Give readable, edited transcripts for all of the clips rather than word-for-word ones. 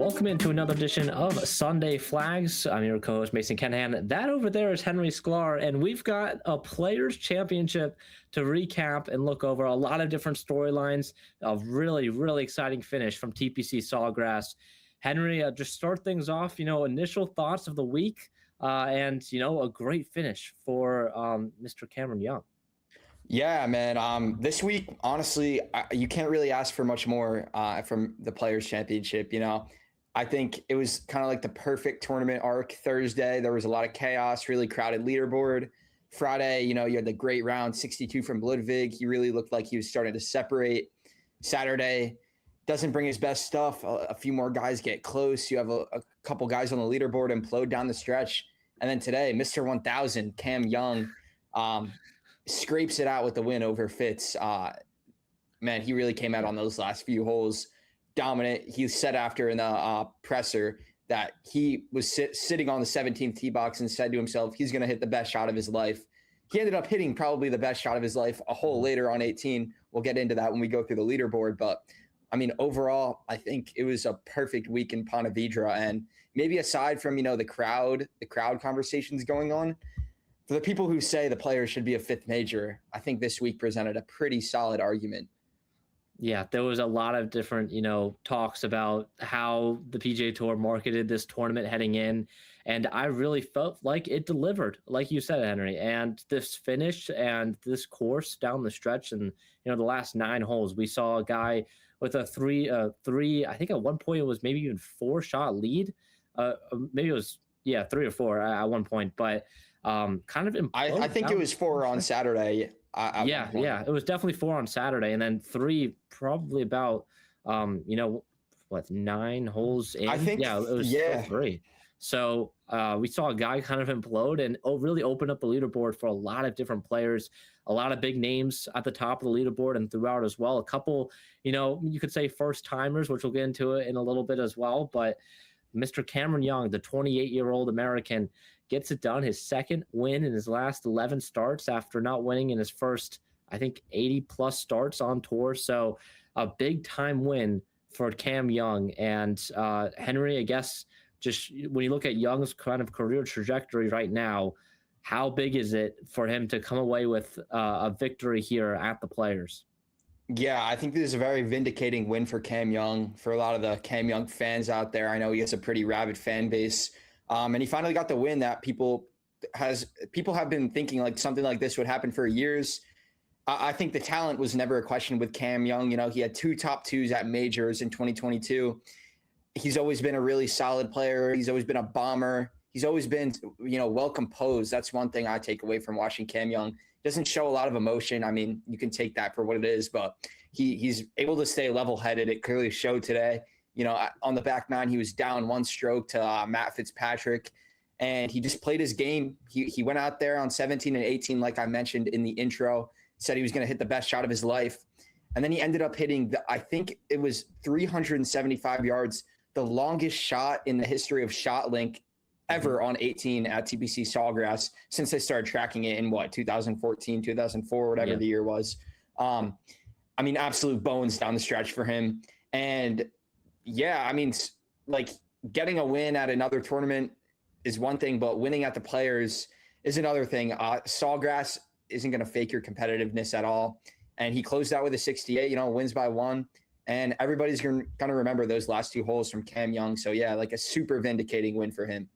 Welcome into another edition of Sunday Flags. I'm your co-host Mason Kinnahan. That over there is Henry Sklar, and we've got a Players Championship to recap and look over. A lot of different storylines. A really exciting finish from TPC Sawgrass. Henry, just start things off. Initial thoughts of the week, and a great finish for Mr. Cameron Young. Yeah, man. This week, honestly, you can't really ask for much more from the Players Championship. I think it was kind of like the perfect tournament arc. Thursday, there was a lot of chaos, really crowded leaderboard. Friday, you had the great round, 62 from Ludwig. He really looked like he was starting to separate. Saturday, doesn't bring his best stuff. A few more guys get close. You have a couple guys on the leaderboard implode down the stretch. And then today, Mr. 1000, Cam Young, scrapes it out with the win over Fitz. Man, he really came out on those last few holes dominant. He said after in the presser that he was sitting on the 17th tee box and said to himself, he's going to hit the best shot of his life. He ended up hitting probably the best shot of his life a hole later on 18. We'll get into that when we go through the leaderboard. But, overall, I think it was a perfect week in Ponte Vedra. And maybe aside from, the crowd conversations going on, for the people who say the Players should be a fifth major, I think this week presented a pretty solid argument. Yeah, there was a lot of different, talks about how the PGA Tour marketed this tournament heading in. And I really felt like it delivered, like you said, Henry. And this finish and this course down the stretch and, the last 9 holes, we saw a guy with a three, I think at one point it was maybe even 4-shot lead. Maybe it was, 3 or 4 at one point. But kind of I think it was 4 on Saturday. It was definitely 4 on Saturday, and then 3 probably about 9 holes in. I think it was 3. So we saw a guy kind of implode and really open up the leaderboard for a lot of different players, a lot of big names at the top of the leaderboard and throughout as well. A couple, you could say first timers, which we'll get into it in a little bit as well. But Mr. Cameron Young, the 28-year-old American, gets it done. His second win in his last 11 starts after not winning in his first, I think, 80-plus starts on tour. So a big-time win for Cam Young. And Henry, I guess, just when you look at Young's kind of career trajectory right now, how big is it for him to come away with a victory here at the Players? Yeah, I think this is a very vindicating win for Cam Young, for a lot of the Cam Young fans out there. I know he has a pretty rabid fan base. And he finally got the win that people have been thinking like something like this would happen for years. I think the talent was never a question with Cam Young. He had 2 top 2s at majors in 2022. He's always been a really solid player. He's always been a bomber. He's always been, well composed. That's one thing I take away from watching Cam Young. Doesn't show a lot of emotion. You can take that for what it is, but he's able to stay level-headed. It clearly showed today. On the back 9, he was down 1 stroke to Matt Fitzpatrick, and he just played his game. He went out there on 17 and 18, like I mentioned in the intro, said he was going to hit the best shot of his life. And then he ended up hitting, I think it was 375 yards, the longest shot in the history of ShotLink ever on 18 at TPC Sawgrass since they started tracking it in 2014, 2004, whatever the year was. Absolute bones down the stretch for him. And getting a win at another tournament is one thing, but winning at the Players is another thing. Sawgrass isn't going to fake your competitiveness at all. And he closed out with a 68, wins by 1. And everybody's going to remember those last 2 holes from Cam Young. So, a super vindicating win for him.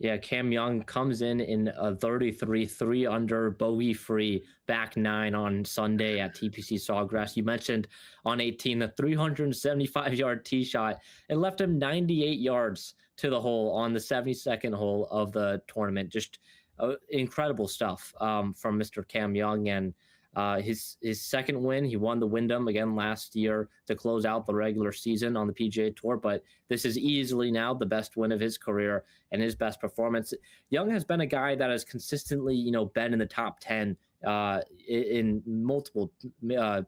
Yeah, Cam Young comes in a 33, 3 under, bogey-free, back 9 on Sunday at TPC Sawgrass. You mentioned on 18, the 375-yard tee shot. It left him 98 yards to the hole on the 72nd hole of the tournament. Just incredible stuff from Mr. Cam Young. And his second win, he won the Wyndham again last year to close out the regular season on the PGA Tour, but this is easily now the best win of his career and his best performance. Young has been a guy that has consistently, been in the top 10 in multiple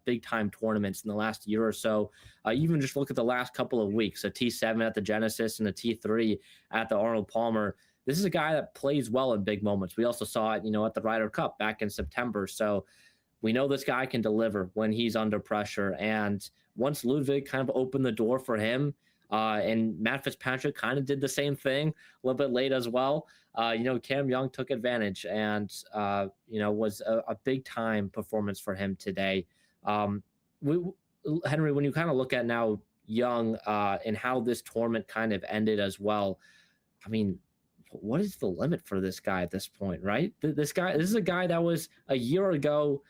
big time tournaments in the last year or so. Even just look at the last couple of weeks, a T7 at the Genesis and a T3 at the Arnold Palmer. This is a guy that plays well in big moments. We also saw it, at the Ryder Cup back in September. So we know this guy can deliver when he's under pressure. And once Ludwig kind of opened the door for him, And Matt Fitzpatrick kind of did the same thing a little bit late as well. Cam Young took advantage and, was a big time performance for him today. Um, we, Henry, when you kind of look at now Young and how this tournament kind of ended as well, I mean, what is the limit for this guy at this point, right? This is a guy that was a year ago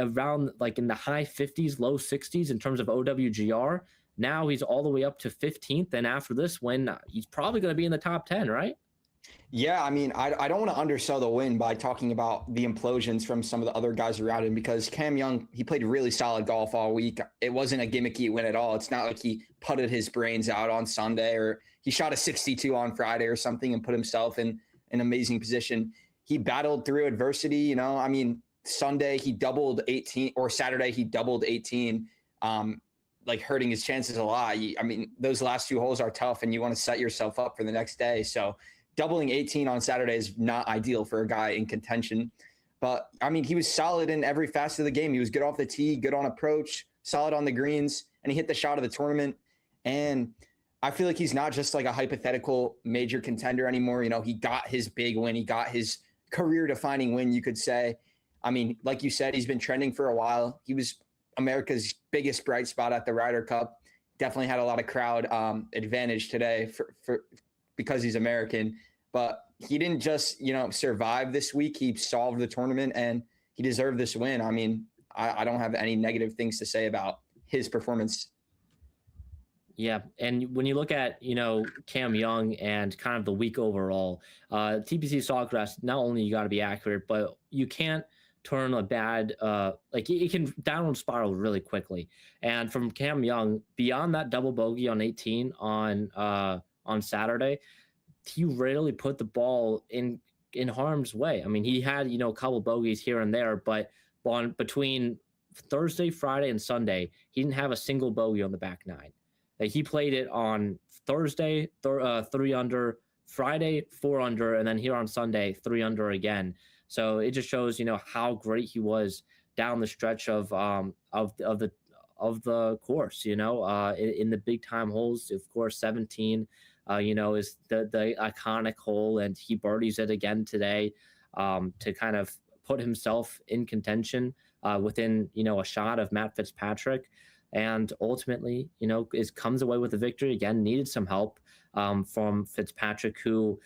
around like in the high 50s, low 60s in terms of OWGR. Now he's all the way up to 15th. And after this win, he's probably going to be in the top 10, right? Yeah, I mean, I don't want to undersell the win by talking about the implosions from some of the other guys around him, because Cam Young, he played really solid golf all week. It wasn't a gimmicky win at all. It's not like he putted his brains out on Sunday, or he shot a 62 on Friday or something and put himself in an amazing position. He battled through adversity. I mean, Sunday he doubled 18, or Saturday he doubled 18, like hurting his chances a lot. I mean, those last two holes are tough, and you want to set yourself up for the next day. So doubling 18 on Saturday is not ideal for a guy in contention. But, I mean, he was solid in every facet of the game. He was good off the tee, good on approach, solid on the greens, and he hit the shot of the tournament. And I feel like he's not just like a hypothetical major contender anymore. He got his big win. He got his career-defining win, you could say. I mean, like you said, he's been trending for a while. He was America's biggest bright spot at the Ryder Cup. Definitely had a lot of crowd advantage today for because he's American. But he didn't just, survive this week. He solved the tournament, and he deserved this win. I mean, I don't have any negative things to say about his performance. Yeah, and when you look at Cam Young and kind of the week overall, TPC Sawgrass, not only you got to be accurate, but you can't turn a bad it can downward spiral really quickly. And from Cam Young, beyond that double bogey on 18 on Saturday, he rarely put the ball in harm's way. I mean, he had a couple bogeys here and there, but between Thursday, Friday, and Sunday, he didn't have a single bogey on the back nine. He played it on Thursday, 3 under, Friday, 4 under, and then here on Sunday, 3 under again. So it just shows how great he was down the stretch of the course. In the big time holes, of course, 17. Is the iconic hole, and he birdies it again today to kind of put himself in contention within, a shot of Matt Fitzpatrick, and ultimately, comes away with the victory. Again, needed some help from Fitzpatrick, who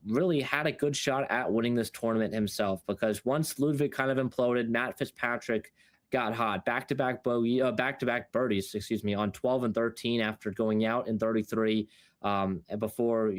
really had a good shot at winning this tournament himself, because once Ludwig kind of imploded, Matt Fitzpatrick got hot, back-to-back birdies, on 12 and 13 after going out in 33, and before,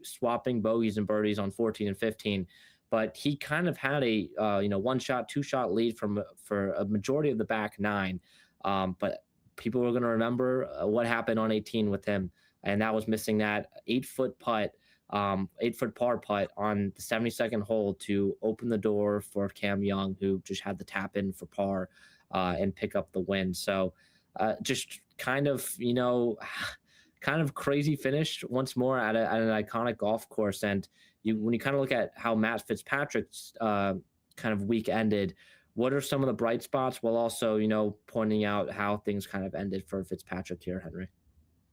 swapping bogeys and birdies on 14 and 15. But he kind of had a, 1-shot, 2-shot lead for a majority of the back nine. But people are going to remember what happened on 18 with him, and that was missing that 8-foot putt, 8-foot par putt on the 72nd hole to open the door for Cam Young, who just had the tap in for par and pick up the win. So just kind of, kind of crazy finish once more at an iconic golf course. And when you kind of look at how Matt Fitzpatrick's kind of week ended, what are some of the bright spots, while also, pointing out how things kind of ended for Fitzpatrick here, Henry?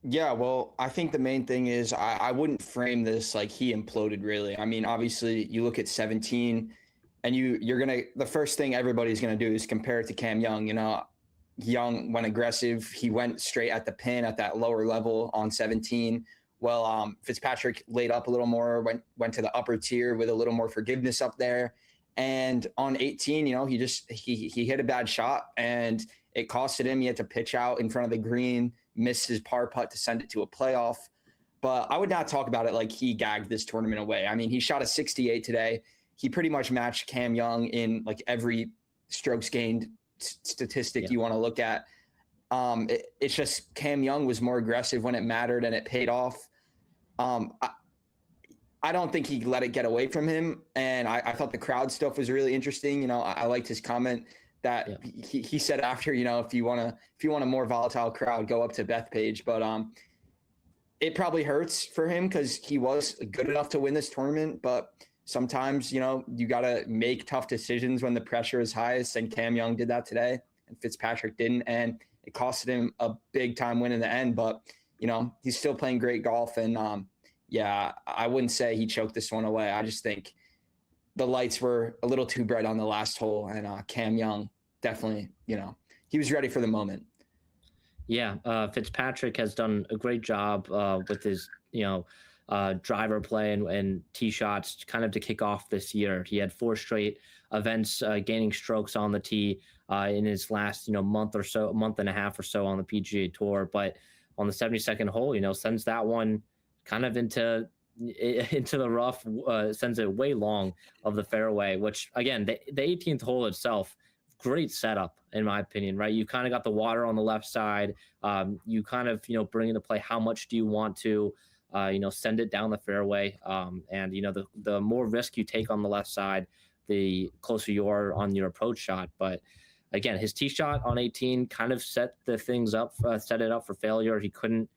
Yeah, well, I think the main thing is I wouldn't frame this like he imploded, really. I mean, obviously, you look at 17, and the first thing everybody's gonna do is compare it to Cam Young. Young went aggressive. He went straight at the pin at that lower level on 17. Well, Fitzpatrick laid up a little more, went to the upper tier with a little more forgiveness up there. And on 18, he hit a bad shot, and it costed him. He had to pitch out in front of the green, missed his par putt to send it to a playoff. But I would not talk about it like he gagged this tournament away. I mean, he shot a 68 today. He pretty much matched Cam Young in like every strokes gained statistic you want to look at. It's just Cam Young was more aggressive when it mattered, and it paid off. I don't think he let it get away from him, and I thought the crowd stuff was really interesting. I liked his comment that he said after, if you want a more volatile crowd, go up to Bethpage. But it probably hurts for him because he was good enough to win this tournament, but sometimes, you got to make tough decisions when the pressure is highest, and Cam Young did that today, and Fitzpatrick didn't, and it costed him a big time win in the end. But he's still playing great golf. And yeah, I wouldn't say he choked this one away. I just think the lights were a little too bright on the last hole, and Cam Young definitely, he was ready for the moment. Yeah, Fitzpatrick has done a great job with his, driver play and tee shots kind of to kick off this year. He had 4 straight events gaining strokes on the tee in his last, month or so, month and a half or so on the PGA Tour. But on the 72nd hole, sends that one kind of into the rough, sends it way long of the fairway, which again, the 18th hole itself, great setup in my opinion, right? You kind of got the water on the left side. You kind of, bring into play how much do you want to, send it down the fairway. And, the more risk you take on the left side, the closer you are on your approach shot. But again, his tee shot on 18 kind of set it up for failure. He couldn't,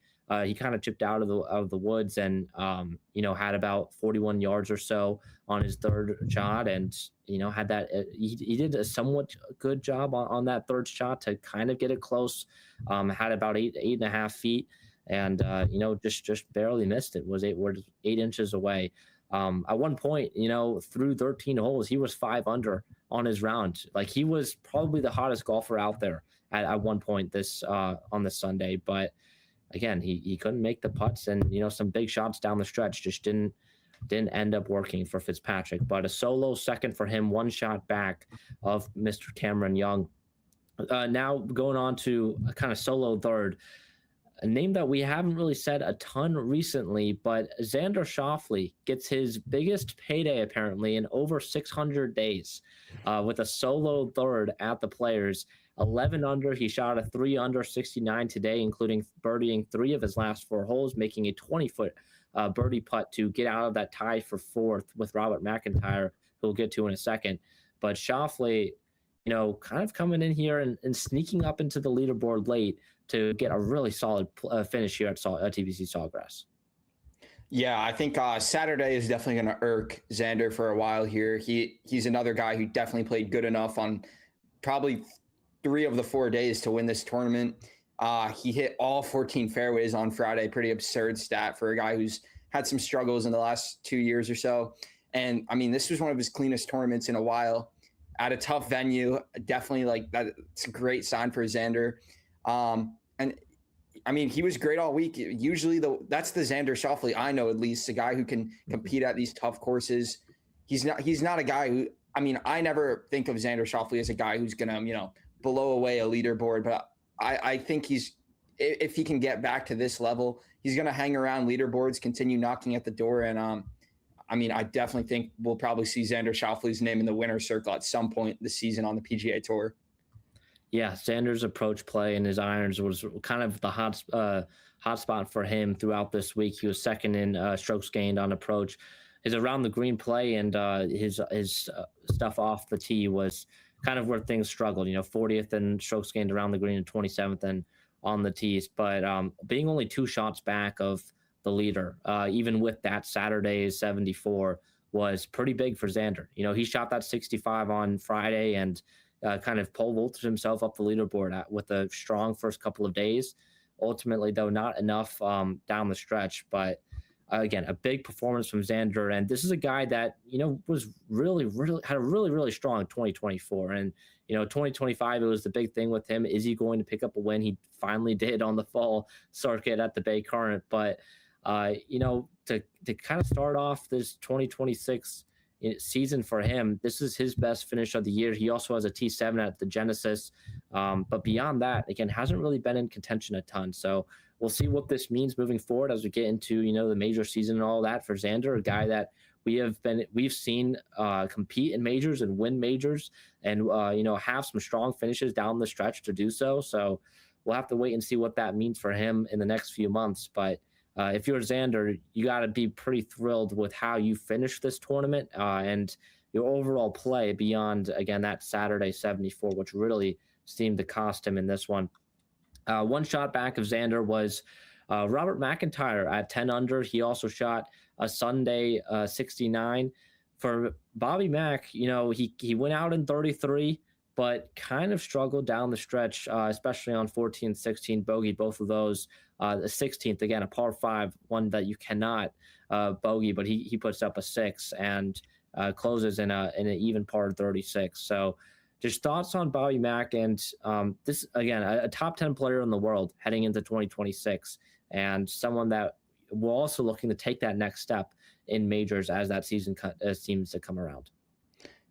he kind of chipped out of the woods and, had about 41 yards or so on his third shot. And, had that, he did a somewhat good job on that third shot to kind of get it close. Had about 8.5 feet and, just barely missed it. Was 8 inches away. At one point, through 13 holes, he was 5 under on his round. Like he was probably the hottest golfer out there at one point on this Sunday. But again, he couldn't make the putts, and some big shots down the stretch just didn't end up working for Fitzpatrick. But a solo second for him, 1 shot back of Mr. Cameron Young. Now going on to a kind of solo third, a name that we haven't really said a ton recently, but Xander Schauffele gets his biggest payday apparently in over 600 days with a solo third at the Players. 11 under. He shot a 3 under 69 today, including birdieing 3 of his last 4 holes, making a 20-foot birdie putt to get out of that tie for 4th with Robert McIntyre, who we'll get to in a second. But Schauffele, kind of coming in here and sneaking up into the leaderboard late to get a really solid finish here at TPC Sawgrass. Yeah, I think Saturday is definitely going to irk Xander for a while here. He's another guy who definitely played good enough on probably 3 of the 4 days to win this tournament. He hit all 14 fairways on Friday. Pretty absurd stat for a guy who's had some struggles in the last 2 years or so. And I mean, this was one of his cleanest tournaments in a while at a tough venue. Definitely like that. It's a great sign for Xander. And I mean, he was great all week. Usually that's the Xander Schauffele I know, at least, a guy who can compete at these tough courses. He's not a guy who, I mean, I never think of Xander Schauffele as a guy who's going to, blow away a leaderboard. But I think if he can get back to this level, he's going to hang around leaderboards, continue knocking at the door. And I mean, I definitely think we'll probably see Xander Schauffele's name in the winner's circle at some point this season on the PGA Tour. Yeah, Xander's approach play and his irons was kind of the hot spot for him throughout this week. He was second in strokes gained on approach. His around the green play and his stuff off the tee was kind of where things struggled. 40th in strokes gained around the green and 27th and on the tees. But being only 2 shots back of the leader, even with that Saturday's 74, was pretty big for Xander. He shot that 65 on Friday and kind of pole vaulted himself up the leaderboard with a strong first couple of days. Ultimately, though, not enough down the stretch. But again, a big performance from Xander. And this is a guy that, was really had a really strong 2024. And, 2025, it was the big thing with him. Is he going to pick up a win? He finally did on the fall circuit at the Bay Current. But, to kind of start off this 2026 season for him, this is his best finish of the year. He also has a T7 at the Genesis. But beyond that, again, hasn't really been in contention a ton. So we'll see what this means moving forward as we get into, the major season and all that for Xander, a guy that we've seen compete in majors and win majors and, have some strong finishes down the stretch to do so. So we'll have to wait and see what that means for him in the next few months. But if you're Xander, you got to be pretty thrilled with how you finished this tournament and your overall play beyond, again, that Saturday 74, which really seemed to cost him in this one. 1 shot back of Xander was Robert McIntyre at 10 under. He also shot a Sunday 69. For Bobby Mack, he went out in 33, but kind of struggled down the stretch, especially on 14 and 16, bogey both of those. The 16th, again, a par five, one that you cannot bogey, but he puts up a six and closes in an even par 36. So just thoughts on Bobby Mack and this, again, a top 10 player in the world heading into 2026 and someone that we're also looking to take that next step in majors as that season seems to come around.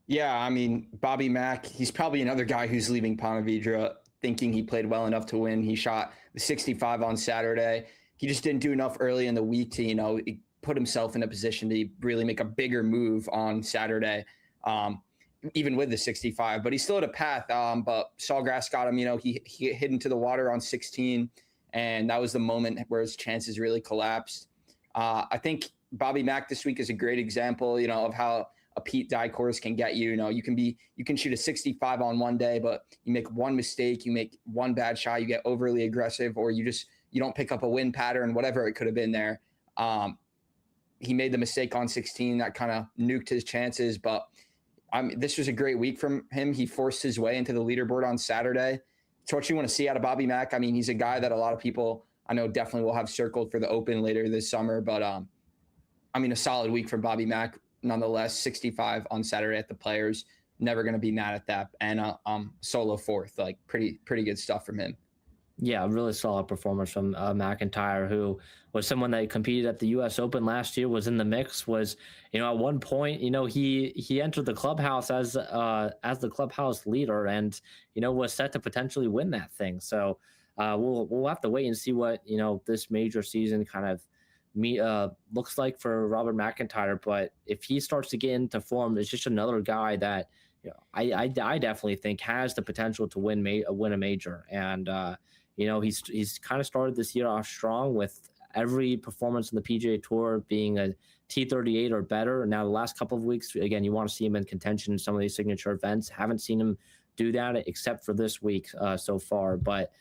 Yeah, I mean, Bobby Mack, he's probably another guy who's leaving Ponte Vedra thinking he played well enough to win. He shot the 65 on Saturday. He just didn't do enough early in the week to, put himself in a position to really make a bigger move on Saturday, even with the 65. But he still had a path. But Sawgrass got him, he hit into the water on 16, and that was the moment where his chances really collapsed. I think Bobby Mack this week is a great example, of how a Pete Dye course can get you. You can shoot a 65 on one day, but you make one mistake, you make one bad shot, you get overly aggressive, or you don't pick up a wind pattern, whatever it could have been there. He made the mistake on 16 that kind of nuked his chances, but this was a great week from him. He forced his way into the leaderboard on Saturday. It's what you want to see out of Bobby Mack. I mean, he's a guy that a lot of people I know definitely will have circled for the Open later this summer, but a solid week from Bobby Mack. Nonetheless, 65 on Saturday at the Players. Never going to be mad at that. And solo fourth, like pretty good stuff from him. Yeah, really solid performance from McIntyre, who was someone that competed at the U.S. Open last year, was in the mix, was, at one point, he entered the clubhouse as the clubhouse leader and, was set to potentially win that thing. So we'll have to wait and see what, this major season kind of looks like for Robert McIntyre. But if he starts to get into form, it's just another guy that, I definitely think has the potential to win a major. And, he's kind of started this year off strong with every performance in the PGA Tour being a T38 or better. Now, the last couple of weeks, again, you want to see him in contention in some of these signature events. Haven't seen him do that except for this week so far. But,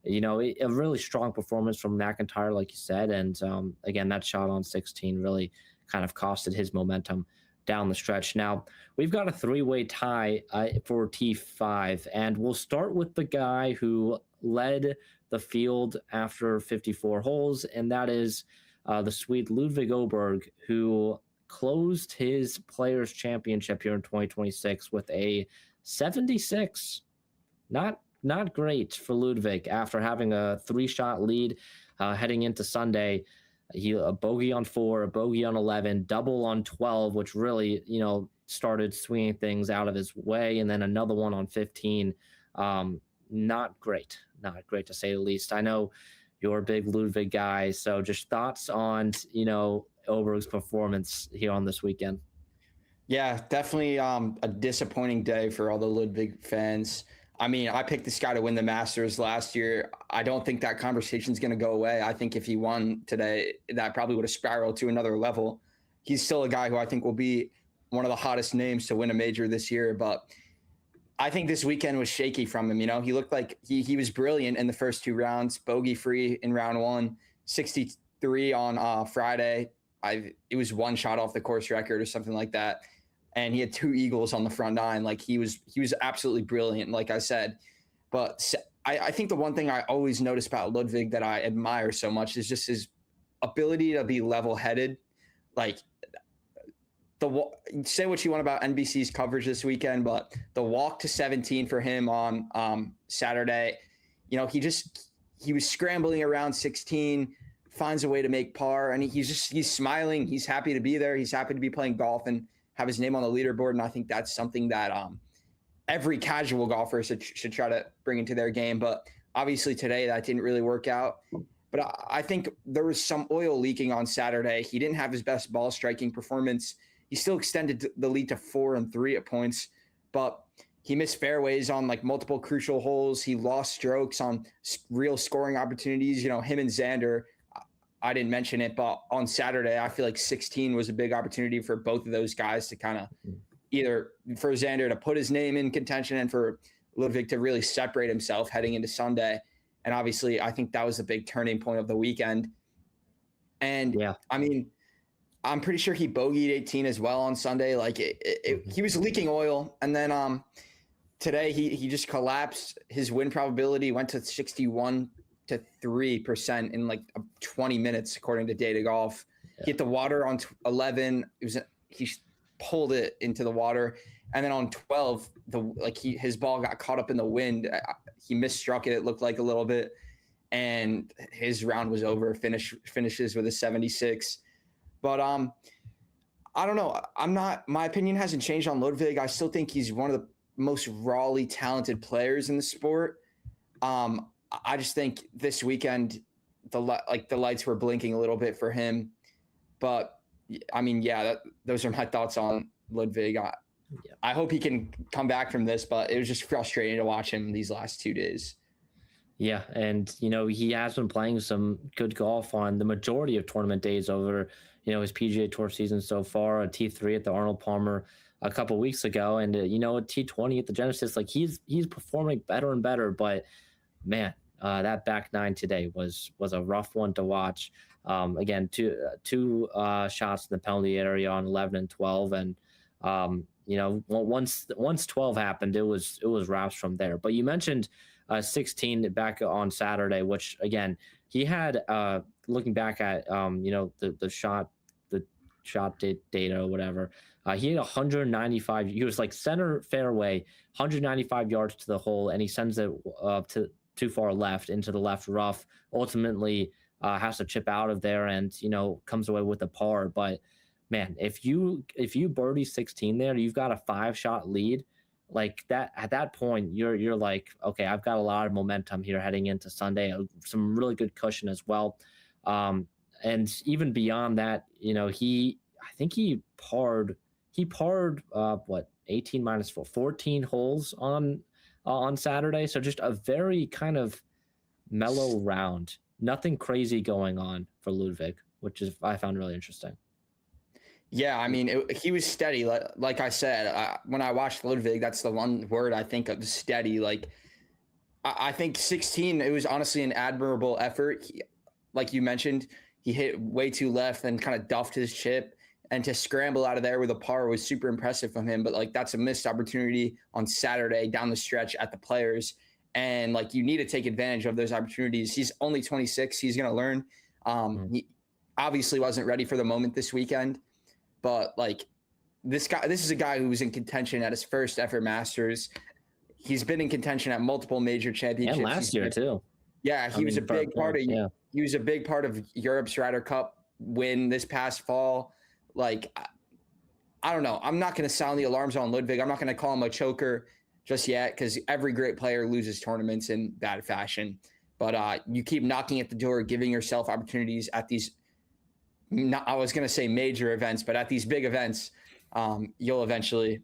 a really strong performance from McIntyre, like you said. And, again, that shot on 16 really kind of costed his momentum down the stretch. Now, we've got a three-way tie for T5, and we'll start with the guy who led the field after 54 holes, and that is the Swede Ludvig Åberg, who closed his Players' Championship here in 2026 with a 76. Not great for Ludvig after having a three-shot lead heading into Sunday. A bogey on 4, a bogey on 11, double on 12, which really, started swinging things out of his way, and then another one on 15. Not great to say the least. I know you're a big Ludvig guy, so just thoughts on, Åberg's performance here on this weekend. Yeah, definitely a disappointing day for all the Ludvig fans. I mean, I picked this guy to win the Masters last year. I don't think that conversation is going to go away. I think if he won today, that probably would have spiraled to another level. He's still a guy who I think will be one of the hottest names to win a major this year. But I think this weekend was shaky from him. He looked like he was brilliant in the first two rounds, bogey free in round one, 63 on Friday. It was one shot off the course record or something like that. And he had two eagles on the front nine. Like he was absolutely brilliant, like I said. But I think the one thing I always notice about Ludvig that I admire so much is just his ability to be level-headed. Like say what you want about NBC's coverage this weekend, but the walk to 17 for him on Saturday, he was scrambling around 16, finds a way to make par, and he's smiling. He's happy to be there. He's happy to be playing golf and have his name on the leaderboard. And I think that's something that every casual golfer should try to bring into their game. But obviously today that didn't really work out. But I think there was some oil leaking on Saturday. He didn't have his best ball striking performance. He still extended the lead to 4 and 3 at points, but he missed fairways on like multiple crucial holes. He lost strokes on real scoring opportunities. Him and Xander, I didn't mention it, but on Saturday, I feel like 16 was a big opportunity for both of those guys to kind of either for Xander to put his name in contention and for Ludvig to really separate himself heading into Sunday. And obviously, I think that was a big turning point of the weekend. And yeah, I mean, I'm pretty sure he bogeyed 18 as well on Sunday. Like he was leaking oil. And then today he just collapsed. His win probability went to 61 to 3% in like 20 minutes, according to Data Golf. Yeah. He hit the water on 11. He pulled it into the water, and then on 12, his ball got caught up in the wind. He misstruck it. It looked like a little bit, and his round was over. Finishes with a 76. But I don't know. My opinion hasn't changed on Ludwig. I still think he's one of the most rawly talented players in the sport. I just think this weekend, the lights were blinking a little bit for him. But I mean, yeah, those are my thoughts on Ludwig. I hope he can come back from this, but it was just frustrating to watch him these last 2 days. Yeah, and he has been playing some good golf on the majority of tournament days over his PGA Tour season so far. A T3 at the Arnold Palmer a couple weeks ago, and a T20 at the Genesis. Like he's performing better and better. But man, that back nine today was a rough one to watch. Again, two shots in the penalty area on 11 and 12, and once 12 happened, it was wraps from there. But you mentioned 16 back on Saturday, which again he had looking back at the shot data or whatever. He had 195. He was like center fairway, 195 yards to the hole, and he sends it to too far left into the left rough. Ultimately, has to chip out of there and comes away with a par. But man, if you birdie 16 there, you've got a 5-shot lead. Like that, at that point, you're like, okay, I've got a lot of momentum here heading into Sunday. Some really good cushion as well. And even beyond that, I think he parred what 18 minus 14 holes on Saturday. So just a very kind of mellow round. Nothing crazy going on for Ludwig, which I found really interesting. Yeah, I mean, he was steady. Like I said, when I watched Ludwig, that's the one word I think of, steady. Like, I think 16, it was honestly an admirable effort. Like you mentioned, he hit way too left and kind of duffed his chip. And to scramble out of there with a par was super impressive from him. But, like, that's a missed opportunity on Saturday down the stretch at the Players. And, like, you need to take advantage of those opportunities. He's only 26. He's going to learn. He obviously wasn't ready for the moment this weekend. But like this is a guy who was in contention at his first ever Masters. He's been in contention at multiple major championships. And last year too. Yeah, he was a big part of Europe's Ryder Cup win this past fall. Like, I don't know. I'm not going to sound the alarms on Ludwig. I'm not going to call him a choker just yet because every great player loses tournaments in bad fashion. But you keep knocking at the door, giving yourself opportunities at these. I was going to say major events, but at these big events, you'll eventually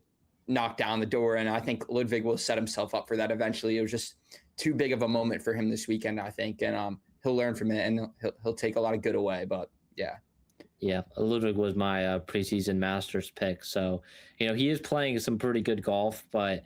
knock down the door. And I think Ludwig will set himself up for that eventually. It was just too big of a moment for him this weekend, I think. And he'll learn from it and he'll take a lot of good away. But yeah. Yeah, Ludwig was my preseason Masters pick. So, he is playing some pretty good golf, but,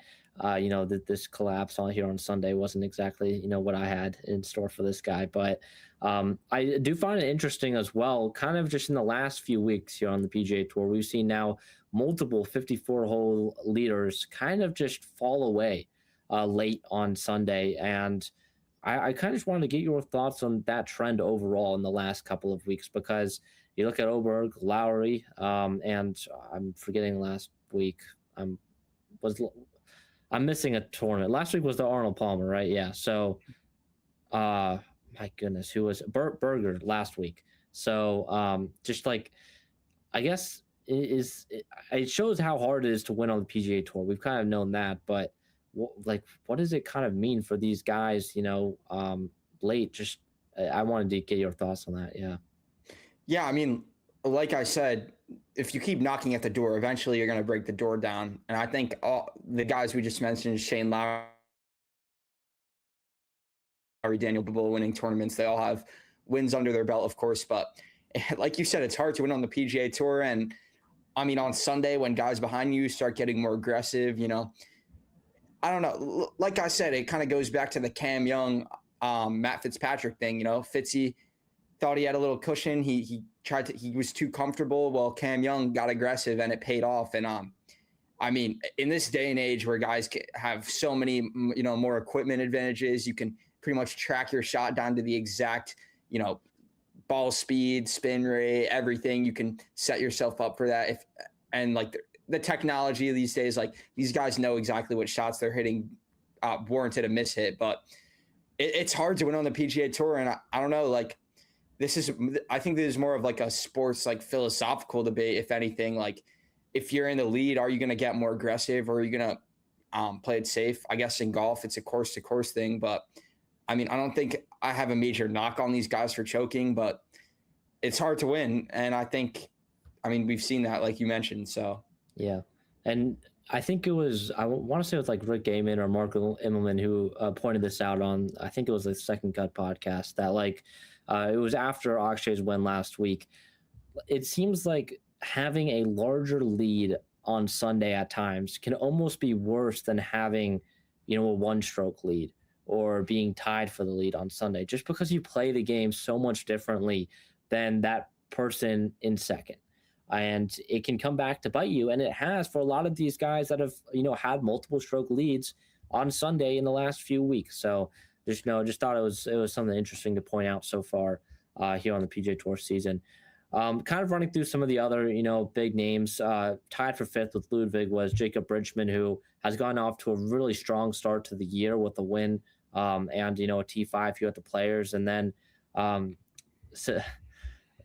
this collapse on Sunday wasn't exactly, what I had in store for this guy. But I do find it interesting as well, kind of just in the last few weeks here on the PGA Tour, we've seen now multiple 54-hole leaders kind of just fall away late on Sunday. And I kind of just wanted to get your thoughts on that trend overall in the last couple of weeks, because you look at Oberg, Lowry, and I'm forgetting last week. I'm missing a tournament. Last week was the Arnold Palmer, right? Yeah. So, my goodness, who was Berger last week? So, just like, I guess it shows how hard it is to win on the PGA Tour. We've kind of known that, but what does it kind of mean for these guys? Late. Just I wanted to get your thoughts on that. Yeah. Yeah, I mean, like I said, if you keep knocking at the door, eventually you're going to break the door down. And I think all the guys we just mentioned, Shane Lowry, Daniel Bull winning tournaments, they all have wins under their belt, of course. But like you said, it's hard to win on the PGA Tour. And I mean, on Sunday, when guys behind you start getting more aggressive, I don't know. Like I said, it kind of goes back to the Cam Young, Matt Fitzpatrick thing. Fitzy thought he had a little cushion. He was too comfortable. Well, Cam Young got aggressive and it paid off. And I mean, in this day and age where guys have so many, more equipment advantages, you can pretty much track your shot down to the exact, ball speed, spin rate, everything. You can set yourself up for that. And like the technology these days, like these guys know exactly what shots they're hitting warranted a miss hit, but it's hard to win on the PGA Tour. And I don't know, like I think this is more of like a sports, like philosophical debate, if anything. Like if you're in the lead, are you going to get more aggressive, or are you going to play it safe? I guess in golf, it's a course to course thing, but I mean, I don't think I have a major knock on these guys for choking, but it's hard to win. And we've seen that, like you mentioned. So, yeah. And I think it was, I want to say it was like Rick Gaiman or Mark Immelman who pointed this out on, I think it was the Second Cut podcast, that like it was after Akshay's win last week. It seems like having a larger lead on Sunday at times can almost be worse than having, a one-stroke lead or being tied for the lead on Sunday, just because you play the game so much differently than that person in second. And it can come back to bite you. And it has for a lot of these guys that have, had multiple stroke leads on Sunday in the last few weeks. So just thought it was something interesting to point out so far here on the PGA Tour season. Kind of running through some of the other, big names. Tied for fifth with Ludwig was Jacob Bridgman, who has gone off to a really strong start to the year with a win and, a T5 here at the Players. And then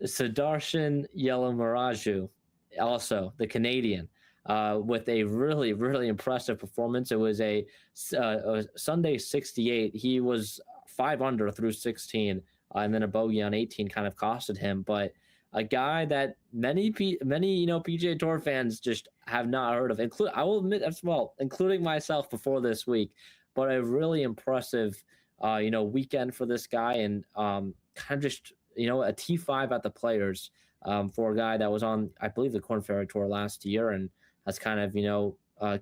Sudarshan Yelamaraju, also the Canadian, with a really, really impressive performance. It was a Sunday 68. He was 5 under through 16, and then a bogey on 18 kind of costed him. But a guy that many PGA Tour fans just have not heard of. I will admit as well, including myself before this week. But a really impressive, weekend for this guy, and kind of just a T5 at the Players for a guy that was on, I believe, the Korn Ferry Tour last year, and has kind of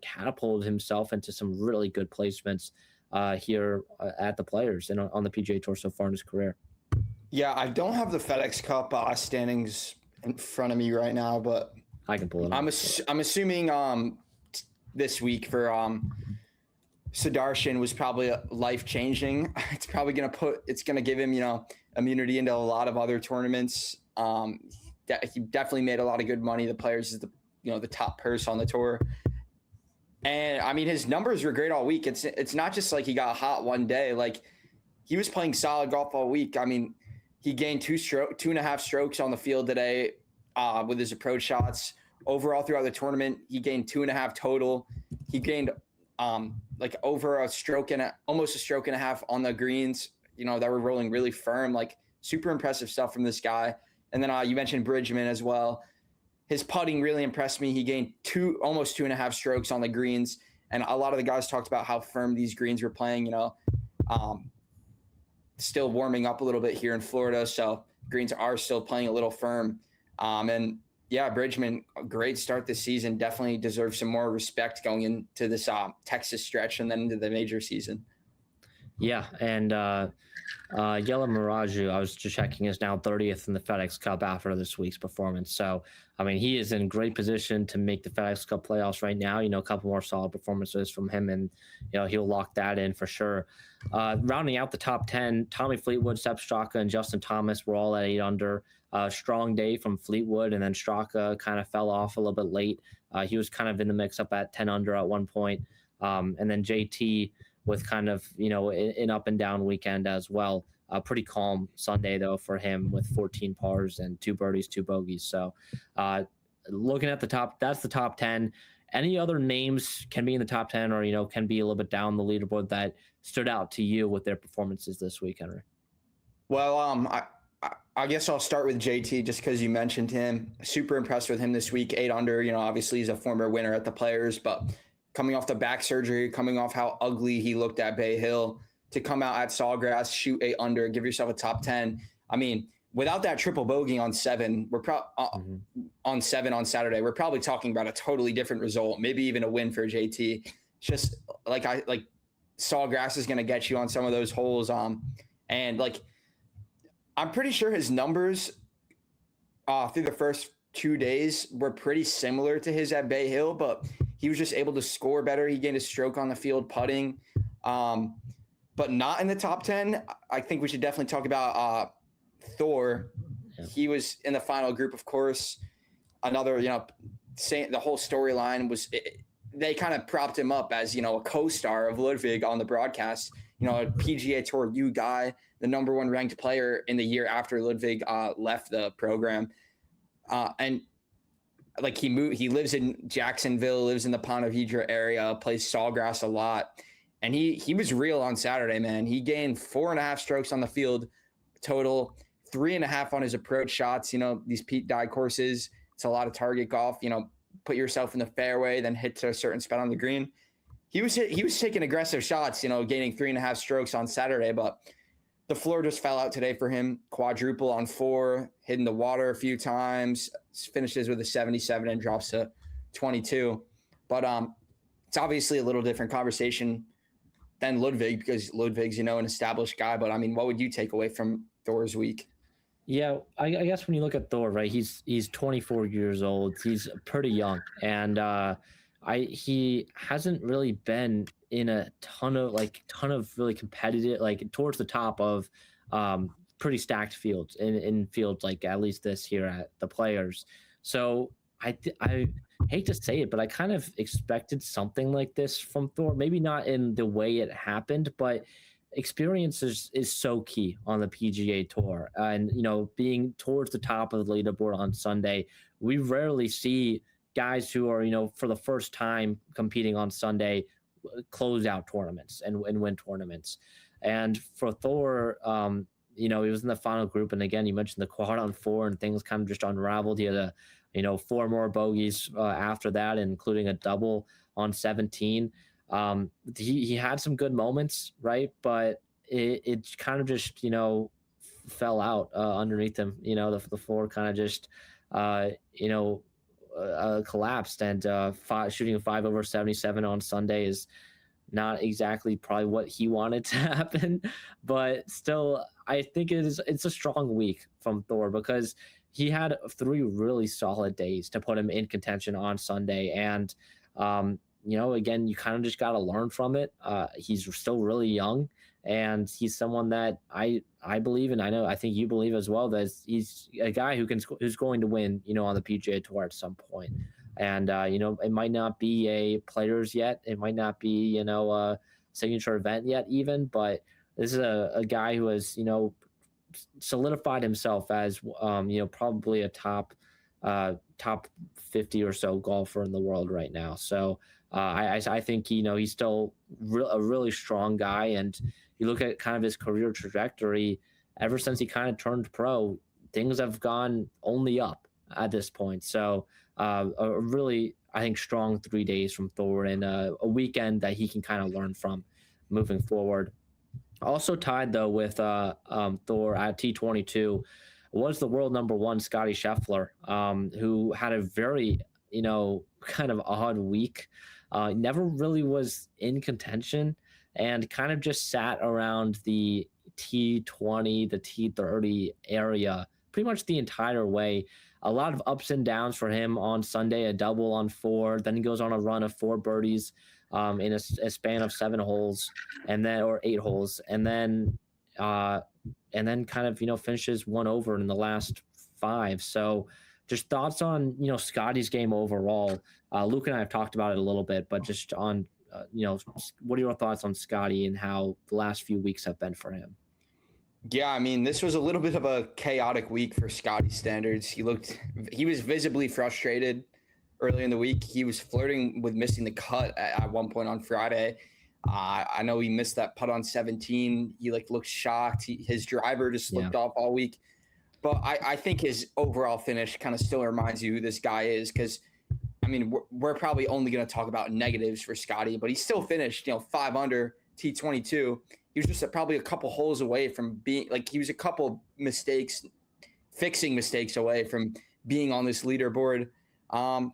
catapulted himself into some really good placements here at the Players and on the PGA Tour so far in his career. Yeah, I don't have the FedEx Cup standings in front of me right now, but I can pull it up. I'm assuming this week for Sudarshan was probably life-changing. It's probably it's gonna give him immunity into a lot of other tournaments. He definitely made a lot of good money. The Players is the top purse on the tour. And I mean, his numbers were great all week. It's not just like he got hot one day. Like he was playing solid golf all week. I mean, he gained 2.5 strokes on the field today with his approach shots. Overall, throughout the tournament, he gained 2.5 total. He gained like over almost a stroke and a half on the greens, that were rolling really firm. Like super impressive stuff from this guy. And then you mentioned Bridgman as well. His putting really impressed me. He gained almost 2.5 strokes on the greens. And a lot of the guys talked about how firm these greens were playing, still warming up a little bit here in Florida. So greens are still playing a little firm. And yeah, Bridgman, a great start this season. Definitely deserves some more respect going into this Texas stretch and then into the major season. Yeah, and Yelamaraju, I was just checking, is now 30th in the FedEx Cup after this week's performance. So, I mean, he is in great position to make the FedEx Cup playoffs right now. A couple more solid performances from him, and he'll lock that in for sure. Rounding out the top 10, Tommy Fleetwood, Sepp Straka, and Justin Thomas were all at 8 under. Strong day from Fleetwood, and then Straka kind of fell off a little bit late. He was kind of in the mix up at 10 under at one point. And then JT with kind of, an up and down weekend as well. Pretty calm Sunday, though, for him with 14 pars and 2 birdies, 2 bogeys. So looking at the top, that's the top 10. Any other names can be in the top 10 or, can be a little bit down the leaderboard that stood out to you with their performances this week, Henry? Well, I guess I'll start with JT just because you mentioned him. Super impressed with him this week, 8 under. Obviously he's a former winner at the Players, but coming off the back surgery, coming off how ugly he looked at Bay Hill, to come out at Sawgrass, shoot 8 under, give yourself a top 10. I mean, without that triple bogey on 7, on 7 on Saturday, we're probably talking about a totally different result, maybe even a win for JT. Just like Sawgrass is going to get you on some of those holes. And like, I'm pretty sure his numbers through the first 2 days were pretty similar to his at Bay Hill, but he was just able to score better. He gained a stroke on the field putting, but not in the top 10. I think we should definitely talk about Thor. Yeah. He was in the final group, of course. Another, saying the whole storyline was they kind of propped him up as, a co-star of Ludwig on the broadcast, a PGA Tour U guy, the number 1 ranked player in the year after Ludwig left the program. And like he lives in Jacksonville, lives in the Ponte Vedra area, plays Sawgrass a lot. And he was real on Saturday, man. He gained 4.5 strokes on the field total, 3.5 on his approach shots. These Pete Dye courses, it's a lot of target golf. Put yourself in the fairway, then hit to a certain spot on the green. He was taking aggressive shots, gaining 3.5 strokes on Saturday, but the floor just fell out today for him. Quadruple on 4, hitting the water a few times, finishes with a 77 and drops to 22. But it's obviously a little different conversation than Ludwig, because Ludwig's, an established guy. But I mean, what would you take away from Thor's week? Yeah, I guess when you look at Thor, right, he's 24 years old. He's pretty young, and he hasn't really been in a ton of really competitive, like towards the top of pretty stacked fields in fields like at least this here at the Players. So I hate to say it, but I kind of expected something like this from Thor. Maybe not in the way it happened, but experience is so key on the PGA Tour. And, being towards the top of the leaderboard on Sunday, we rarely see guys who are, for the first time competing on Sunday, close out tournaments and win tournaments. And for Thor, he was in the final group. And again, you mentioned the quad on 4 and things kind of just unraveled. He had 4 more bogeys after that, including a double on 17. He had some good moments, right? But it kind of just, fell out underneath him. The floor kind of just, collapsed, and shooting a 5 over 77 on Sunday is not exactly probably what he wanted to happen, but still, I think it's a strong week from Thor, because he had 3 really solid days to put him in contention on Sunday. And, again, you kind of just got to learn from it. He's still really young, and he's someone that I believe, and I think you believe as well, that he's a guy who's going to win, on the PGA Tour at some point. And, it might not be a Players yet. It might not be, a signature event yet even, but this is a guy who has, solidified himself as, probably a top 50 or so golfer in the world right now. So I think, he's still a really strong guy. And you look at kind of his career trajectory, ever since he kind of turned pro, things have gone only up at this point. So a really, I think, strong 3 days from Thor, and a weekend that he can kind of learn from moving forward. Also tied, though, with Thor at T22 was the world number 1, Scotty Scheffler, who had a very, kind of odd week. Never really was in contention, and kind of just sat around the T20, the T30 area pretty much the entire way. A lot of ups and downs for him on Sunday, a double on 4. Then he goes on a run of 4 birdies in a span of 7 holes, or 8 holes. And then kind of, finishes 1 over in the last 5. So just thoughts on, Scotty's game overall. Luke and I have talked about it a little bit, but just on, what are your thoughts on Scotty and how the last few weeks have been for him? Yeah, I mean, this was a little bit of a chaotic week for Scotty standards. He was visibly frustrated early in the week. He was flirting with missing the cut at one point on Friday. I know he missed that putt on 17. He looked shocked. His driver just slipped off all week. But I think his overall finish kind of still reminds you who this guy is, because, I mean, we're probably only going to talk about negatives for Scotty, but he still finished, 5 under T22. He was just probably a couple holes away from being, he was a couple fixing mistakes away from being on this leaderboard. And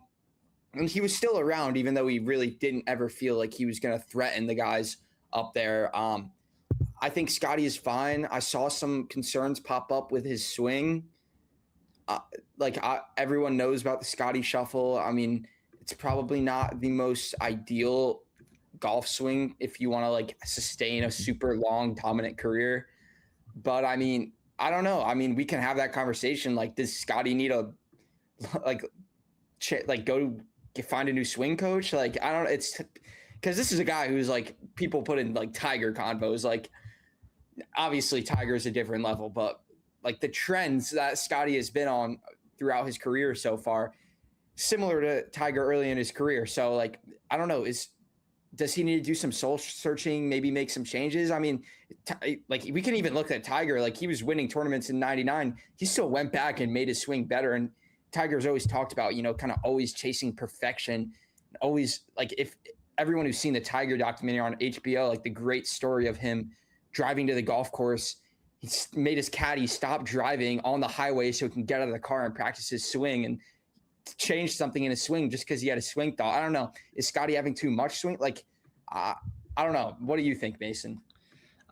he was still around, even though he really didn't ever feel like he was going to threaten the guys up there. I think Scotty is fine. I saw some concerns pop up with his swing. Everyone knows about the Scotty shuffle. I mean, it's probably not the most ideal golf swing if you want to like sustain a super long dominant career. But I mean, I don't know. I mean, we can have that conversation. Like, does Scotty need a like like go find a new swing coach? Like, I don't. It's because this is a guy who's like people put in like Tiger convos. Like, obviously Tiger's a different level, but like the trends that Scotty has been on throughout his career so far, similar to Tiger early in his career. So like, I don't know, does he need to do some soul searching, maybe make some changes? I mean, like we can even look at Tiger, like he was winning tournaments in 99. He still went back and made his swing better. And Tiger's always talked about, you know, kind of always chasing perfection. Always like if everyone who's seen the Tiger documentary on HBO, like the great story of him driving to the golf course, he made his caddy stop driving on the highway so he can get out of the car and practice his swing and change something in his swing just because he had a swing thought. I don't know. Is Scotty having too much swing? Like, I don't know. What do you think, Mason?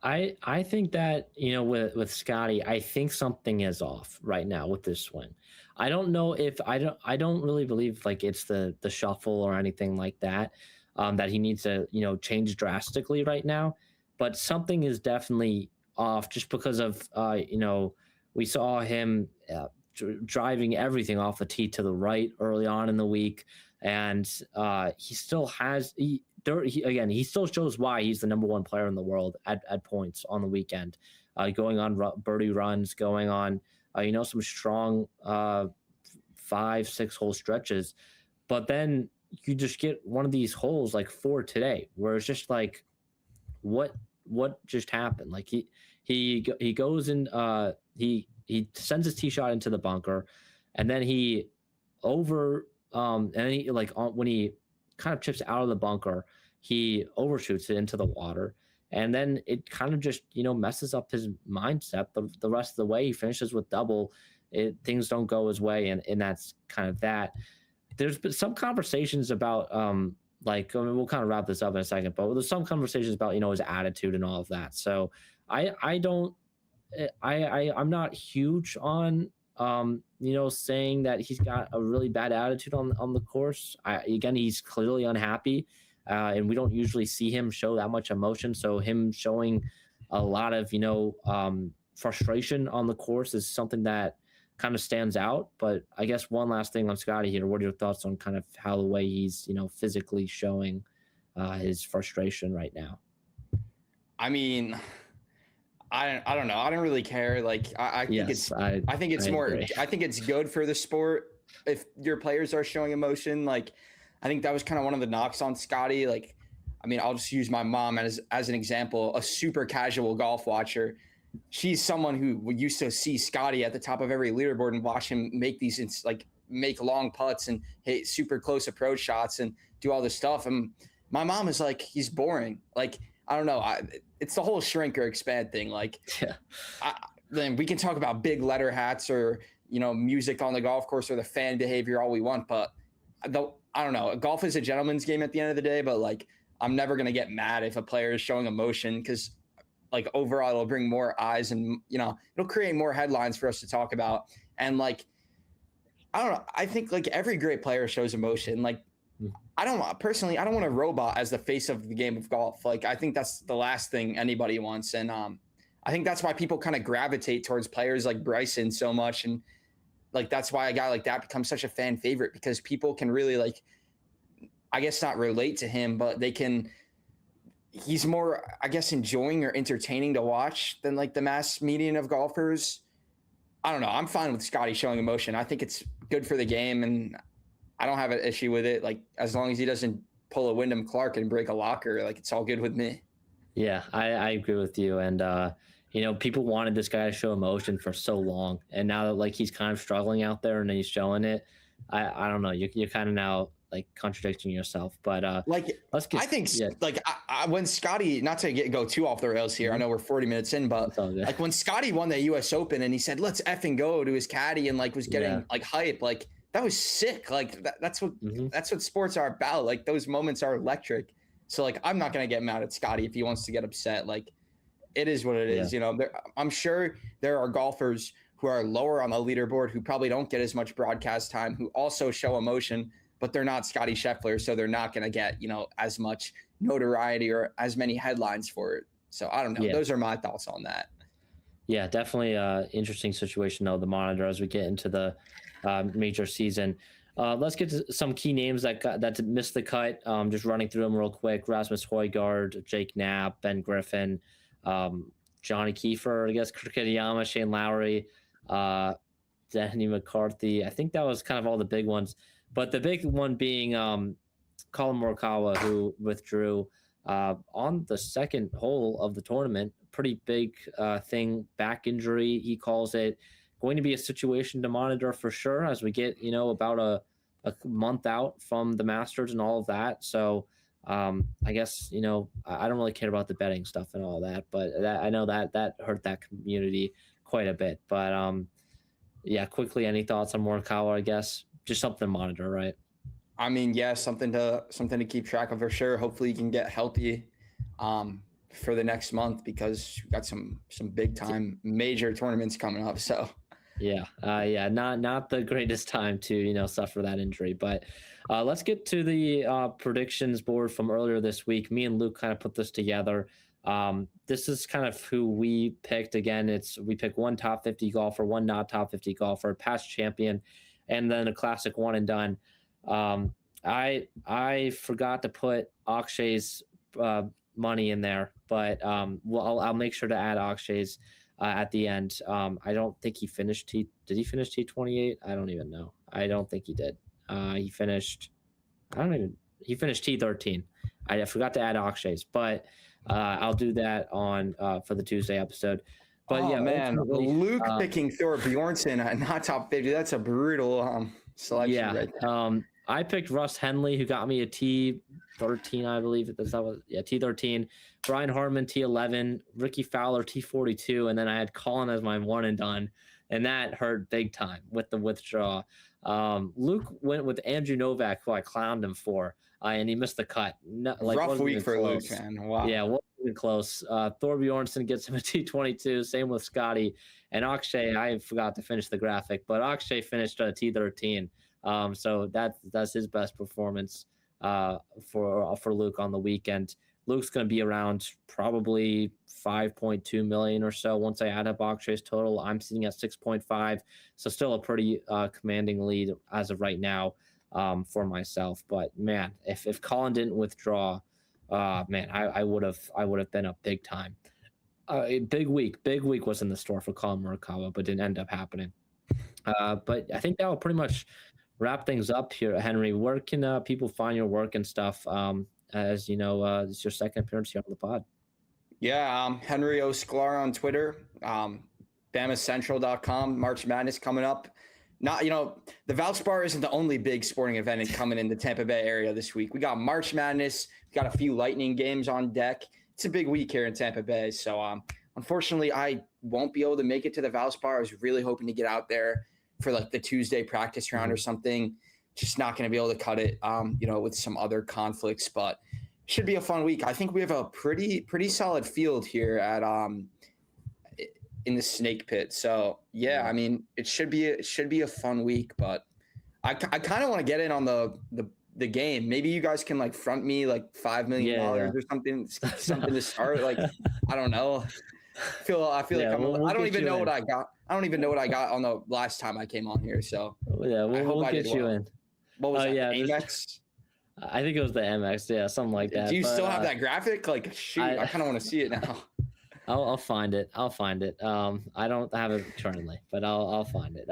I think that, you know, with Scotty, I think something is off right now with this swing. I don't know if I don't really believe like it's the shuffle or anything like that, that he needs to, you know, change drastically right now. But something is definitely off just because of you know, we saw him driving everything off the tee to the right early on in the week, and he still has he still shows why he's the number one player in the world at points on the weekend, going on birdie runs, going on you know, some strong 5-6 hole stretches, but then you just get one of these holes like 4 today where it's just like what just happened. Like he goes in he sends his tee shot into the bunker, and then he over and then he like when he kind of chips out of the bunker, he overshoots it into the water, and then it kind of just, you know, messes up his mindset the rest of the way. He finishes with double. Things don't go his way, and that's kind of that. There's been some conversations about like, I mean, we'll kind of wrap this up in a second, but there's some conversations about, you know, his attitude and all of that. So I don't I'm not huge on you know, saying that he's got a really bad attitude on the course. Again, he's clearly unhappy, and we don't usually see him show that much emotion. So him showing a lot of, you know, frustration on the course is something that kind of stands out. But I guess one last thing on Scotty here. What are your thoughts on kind of how the way he's, you know, physically showing his frustration right now? I mean, I don't know. I don't really care. Like I think Yes, I think it's more agree. I think it's good for the sport if your players are showing emotion. Like I think that was kind of one of the knocks on Scotty. Like, I mean, I'll just use my mom as an example, a super casual golf watcher. She's someone who used to see Scotty at the top of every leaderboard and watch him make these like make long putts and hit super close approach shots and do all this stuff. And my mom is like, he's boring. Like, I don't know. It's the whole shrink or expand thing. Like, Yeah. then we can talk about big letter hats or, you know, music on the golf course or the fan behavior all we want, but I don't know. Golf is a gentleman's game at the end of the day, but like, I'm never going to get mad if a player is showing emotion because like overall it'll bring more eyes and, you know, it'll create more headlines for us to talk about. And like, I don't know. I think like every great player shows emotion. Like, I don't want a robot as the face of the game of golf. Like, I think that's the last thing anybody wants. And I think that's why people kind of gravitate towards players like Bryson so much. And like, that's why a guy like that becomes such a fan favorite because people can really like, I guess not relate to him, but he's more, I guess, enjoying or entertaining to watch than like the mass median of golfers. I don't know. I'm fine with Scotty showing emotion. I think it's good for the game, and I don't have an issue with it. Like, as long as he doesn't pull a Wyndham Clark and break a locker, like, it's all good with me. Yeah, I agree with you. And, you know, people wanted this guy to show emotion for so long. And now that, like, he's kind of struggling out there and he's showing it, I don't know. You're kind of now, like, contradicting yourself. But Like, I think, like, when Scotty, not to go too off the rails here, I know we're 40 minutes in, but like when Scotty won the US Open and he said, let's effing go to his caddy and like was getting like hype, like that was sick. Like that's what sports are about. Like those moments are electric. So like, I'm not going to get mad at Scotty if he wants to get upset. Like it is what it is. You know, I'm sure there are golfers who are lower on the leaderboard who probably don't get as much broadcast time, who also show emotion. but they're not Scotty Scheffler, so they're not going to get, as much notoriety or as many headlines for it. So I don't know. Yeah. Those are my thoughts on that. Yeah, definitely interesting situation though, the monitor as we get into the major season. Let's get to some key names that missed the cut. Just running through them real quick: Rasmus Højgaard, Jake Knapp, Ben Griffin, Johnny Kiefer, I guess Kirkiyama, Shane Lowry, Denny McCarthy. I think that was kind of all the big ones, but the big one being Colin Morikawa, who withdrew on the second hole of the tournament. Pretty big thing, back injury, he calls it. Going to be a situation to monitor for sure as we get, about a month out from the Masters and all of that. So I guess, I don't really care about the betting stuff and all that, but I know that hurt that community quite a bit. But yeah, quickly, any thoughts on Morikawa? I guess just something to monitor, right? I mean, yeah, something to keep track of for sure. Hopefully you can get healthy for the next month, because we've got some big time major tournaments coming up. So yeah, not the greatest time to suffer that injury. But let's get to the predictions board from earlier this week. Me and Luke kind of put this together. This is kind of who we picked. Again, we pick one top 50 golfer, one not top 50 golfer, past champion, and then a classic one and done. I forgot to put Akshay's money in there, but I'll make sure to add Akshay's at the end. I don't think he finished did he finish T28? I don't even know. I don't think he did. He finished T13. I forgot to add Akshay's, but I'll do that on for the Tuesday episode. But yeah, man, Luke picking Thor Bjornsson not top 50. That's a brutal selection. Yeah, right there. I picked Russ Henley, who got me a T13, I believe. T13. Brian Harman, T11. Ricky Fowler, T42. And then I had Colin as my one and done. And that hurt big time with the withdraw. Luke went with Andrew Novak, who I clowned him for, and he missed the cut. Rough week for Luke, man. Wow. Yeah, wasn't even close. Thor Bjornsson gets him a T22. Same with Scotty. And Akshay, I forgot to finish the graphic, but Akshay finished a T13. So that's his best performance for Luke on the weekend. Luke's going to be around probably 5.2 million or so once I add up Akshay's total. I'm sitting at 6.5, so still a pretty commanding lead as of right now for myself. But man, if Colin didn't withdraw, man, I would have been up big time. A big week was in the store for Colin Morikawa, but didn't end up happening. But I think that will pretty much wrap things up here, Henry. Where can people find your work and stuff? As you know, it's your second appearance here on the pod. Yeah, Henry O. Sklar on Twitter. BamaCentral.com. March Madness coming up. Not, the Valspar isn't the only big sporting event coming in the Tampa Bay area this week. We got March Madness. We got a few Lightning games on deck. It's a big week here in Tampa Bay. So, unfortunately, I won't be able to make it to the Valspar. I was really hoping to get out there for like the Tuesday practice round or something. Just not going to be able to cut it, with some other conflicts, but should be a fun week. I think we have a pretty solid field here at in the Snake Pit. So yeah, I mean, it should be a fun week, but I kind of want to get in on the game. Maybe you guys can like front me like $5 million or something to start. Like, I don't know. I feel like I don't even know what I got. I don't even know what I got on the last time I came on here. So yeah, we'll get you in. What was that? Yeah, Amex? I think it was the MX. Yeah, something like that. Do you still have that graphic? Like, shoot, I kind of want to see it now. I'll find it. I don't have it currently, but I'll find it.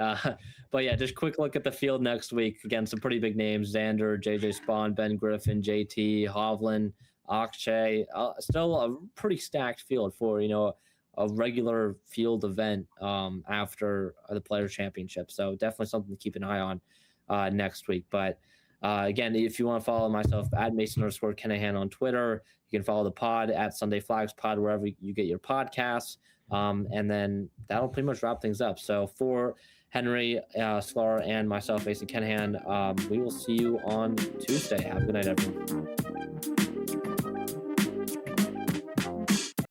But yeah, just quick look at the field next week. Again, some pretty big names: Xander, JJ Spawn, Ben Griffin, JT, Hovland, Akshay. Still a pretty stacked field for a regular field event after the Players Championship. So definitely something to keep an eye on next week. But again, if you want to follow myself at Mason_Kinnahan on Twitter, you can follow the pod at Sunday Flags Pod wherever you get your podcasts. And then that'll pretty much wrap things up. So for Henry Sklar and myself, Mason Kinnahan, we will see you on Tuesday. Have a good night, everyone.